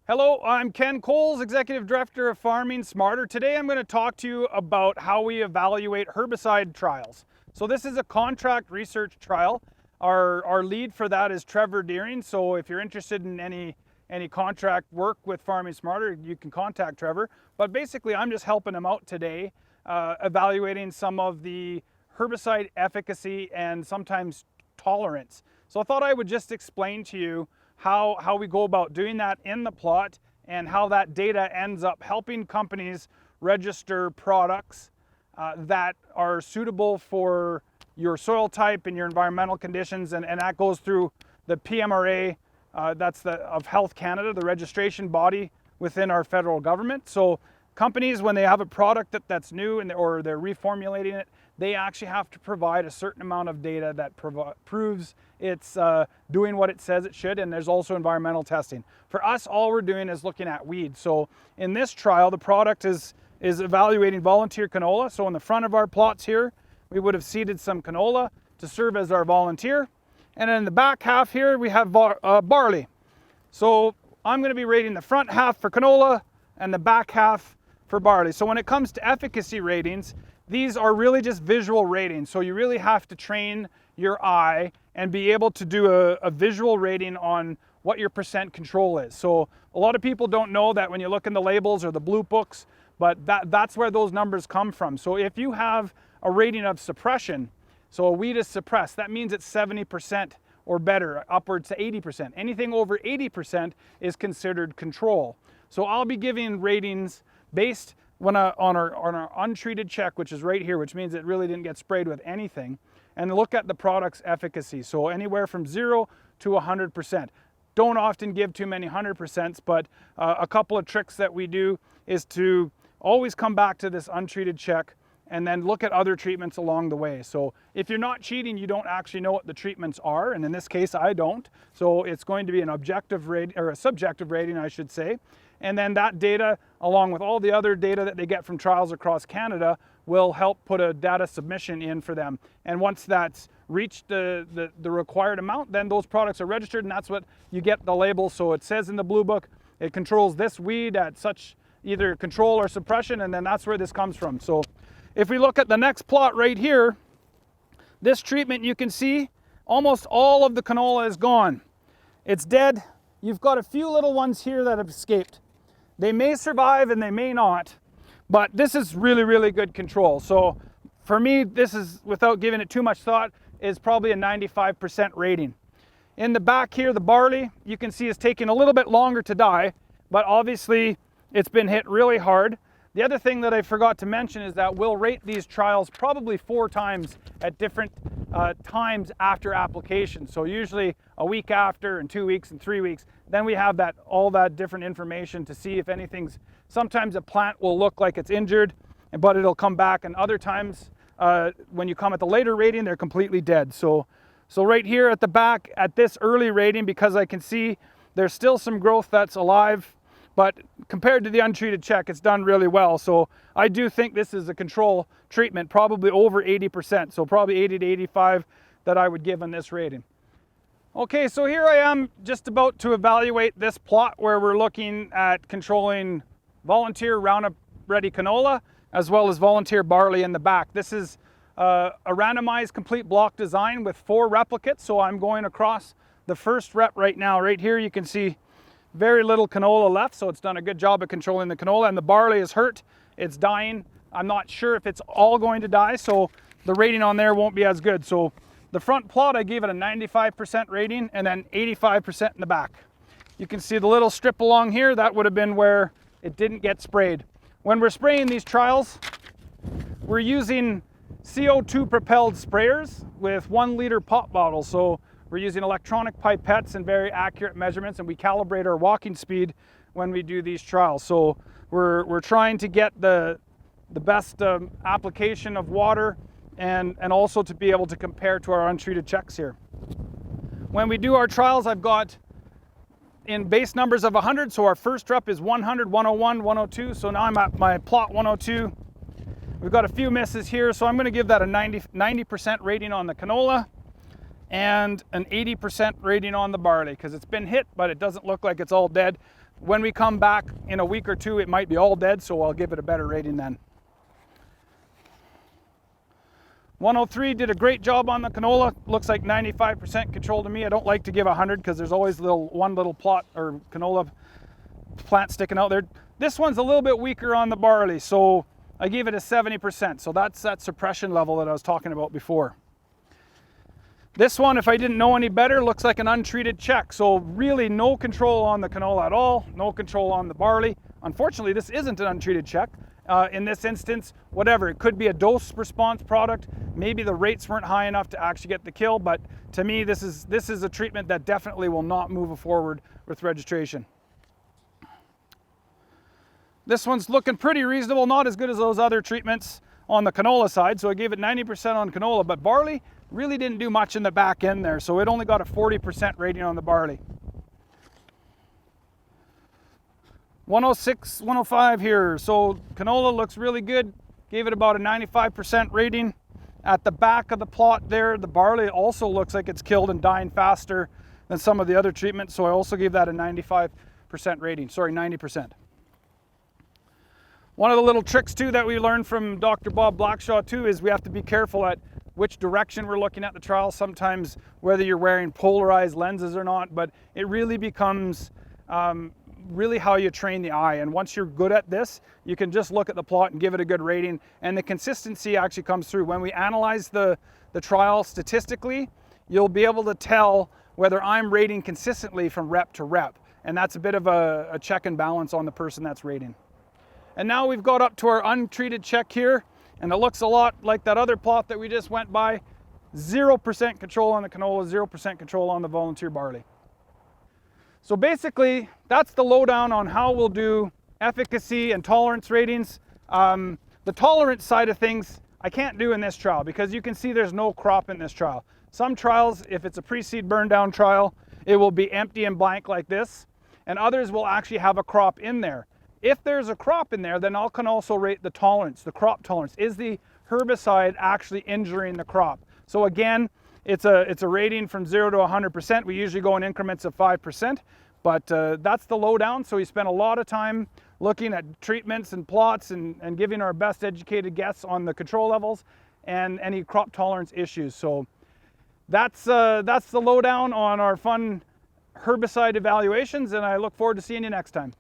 Hello, I'm Ken Coles, Executive Director of Farming Smarter. Today I'm going to talk to you about how we evaluate herbicide trials. So this is a contract research trial. Our lead for that is Trevor Deering. So if you're interested in any contract work with Farming Smarter, you can contact Trevor. But basically I'm just helping him out today, evaluating some of the herbicide efficacy and sometimes tolerance. So I thought I would just explain to you how we go about doing that in the plot and how that data ends up helping companies register products that are suitable for your soil type and your environmental conditions, and that goes through the PMRA, that's of Health Canada, the registration body within our federal government. So companies, when they have a product that's new or they're reformulating it, they actually have to provide a certain amount of data that proves it's doing what it says it should, and there's also environmental testing. For us, all we're doing is looking at weeds. So in this trial, the product is evaluating volunteer canola. So in the front of our plots here, we would have seeded some canola to serve as our volunteer. And in the back half here, we have barley. So I'm going to be rating the front half for canola and the back half for barley. So when it comes to efficacy ratings, these are really just visual ratings. So you really have to train your eye and be able to do a visual rating on what your percent control is. So a lot of people don't know that when you look in the labels or the blue books, but that's where those numbers come from. So if you have a rating of suppression, so a weed is suppressed, that means it's 70% or better, upwards to 80%. Anything over 80% is considered control. So I'll be giving ratings based on our untreated check, which is right here, which means it really didn't get sprayed with anything, and look at the product's efficacy. So anywhere from 0 to 100%. Don't often give too many 100%, but a couple of tricks that we do is to always come back to this untreated check and then look at other treatments along the way. So if you're not cheating, you don't actually know what the treatments are, and in this case I don't. So it's going to be an objective rate, or a subjective rating I should say. And then that data, along with all the other data that they get from trials across Canada, will help put a data submission in for them. And once that's reached the required amount, then those products are registered, and that's what you get the label. So it says in the blue book, it controls this weed at such either control or suppression, and then that's where this comes from. So if we look at the next plot right here, this treatment, you can see almost all of the canola is gone. It's dead. You've got a few little ones here that have escaped. They may survive and they may not, but this is really, really good control. So for me, this is, without giving it too much thought, is probably a 95% rating. In the back here, the barley, you can see is taking a little bit longer to die, but obviously it's been hit really hard. The other thing that I forgot to mention is that we'll rate these trials probably 4 times at different times after application. So usually a week after, and 2 weeks and 3 weeks. Then we have all that different information to see if anything's, sometimes a plant will look like it's injured, but it'll come back, and other times when you come at the later rating, they're completely dead. So right here at the back, at this early rating, because I can see there's still some growth that's alive, but compared to the untreated check, it's done really well. So I do think this is a control treatment, probably over 80%. So probably 80 to 85 that I would give on this rating. Okay, so here I am just about to evaluate this plot where we're looking at controlling volunteer Roundup Ready canola, as well as volunteer barley in the back. This is a randomized complete block design with 4 replicates. So I'm going across the first rep right now. Right here you can see very little canola left, so it's done a good job of controlling the canola, and the barley is hurt. It's dying. I'm not sure if it's all going to die, so the rating on there won't be as good. So the front plot, I gave it a 95% rating, and then 85% in the back. You can see the little strip along here, that would have been where it didn't get sprayed. When we're spraying these trials, we're using CO2 propelled sprayers with 1 liter pop bottles. So we're using electronic pipettes and very accurate measurements, and we calibrate our walking speed when we do these trials. So we're trying to get the best application of water, and also to be able to compare to our untreated checks here. When we do our trials, I've got in base numbers of 100. So our first rep is 100, 101, 102. So now I'm at my plot 102. We've got a few misses here, so I'm going to give that a 90% rating on the canola and an 80% rating on the barley, because it's been hit, but it doesn't look like it's all dead. when we come back in a week or two, it might be all dead, so I'll give it a better rating then. 103 did a great job on the canola. Looks like 95% control to me. I don't like to give 100 because there's always one little plot or canola plant sticking out there. This one's a little bit weaker on the barley, so I gave it a 70%. So that's that suppression level that I was talking about before. This one, if I didn't know any better, looks like an untreated check. So really no control on the canola at all, no control on the barley. Unfortunately, this isn't an untreated check. In this instance, whatever, it could be a dose response product. Maybe the rates weren't high enough to actually get the kill, but to me, this is a treatment that definitely will not move forward with registration. This one's looking pretty reasonable, not as good as those other treatments on the canola side. So I gave it 90% on canola, but barley really didn't do much in the back end there. So it only got a 40% rating on the barley. 106, 105 here. So canola looks really good. Gave it about a 95% rating. At the back of the plot there, the barley also looks like it's killed and dying faster than some of the other treatments. So I also gave that a 95% rating, sorry, 90%. One of the little tricks too that we learned from Dr. Bob Blackshaw too is we have to be careful at which direction we're looking at the trial. Sometimes whether you're wearing polarized lenses or not, but it really becomes really how you train the eye. And once you're good at this, you can just look at the plot and give it a good rating. And the consistency actually comes through. When we analyze the trial statistically, you'll be able to tell whether I'm rating consistently from rep to rep. And that's a bit of a check and balance on the person that's rating. And now we've got up to our untreated check here, and it looks a lot like that other plot that we just went by. 0% control on the canola, 0% control on the volunteer barley. So basically, that's the lowdown on how we'll do efficacy and tolerance ratings. The tolerance side of things, I can't do in this trial because you can see there's no crop in this trial. Some trials, if it's a pre-seed burn down trial, it will be empty and blank like this, and others will actually have a crop in there. If there's a crop in there, then I can also rate the tolerance, the crop tolerance. Is the herbicide actually injuring the crop? So again, it's a rating from 0 to 100%. We usually go in increments of 5%, but that's the lowdown. So we spent a lot of time looking at treatments and plots and giving our best educated guess on the control levels and any crop tolerance issues. So that's the lowdown on our fun herbicide evaluations, and I look forward to seeing you next time.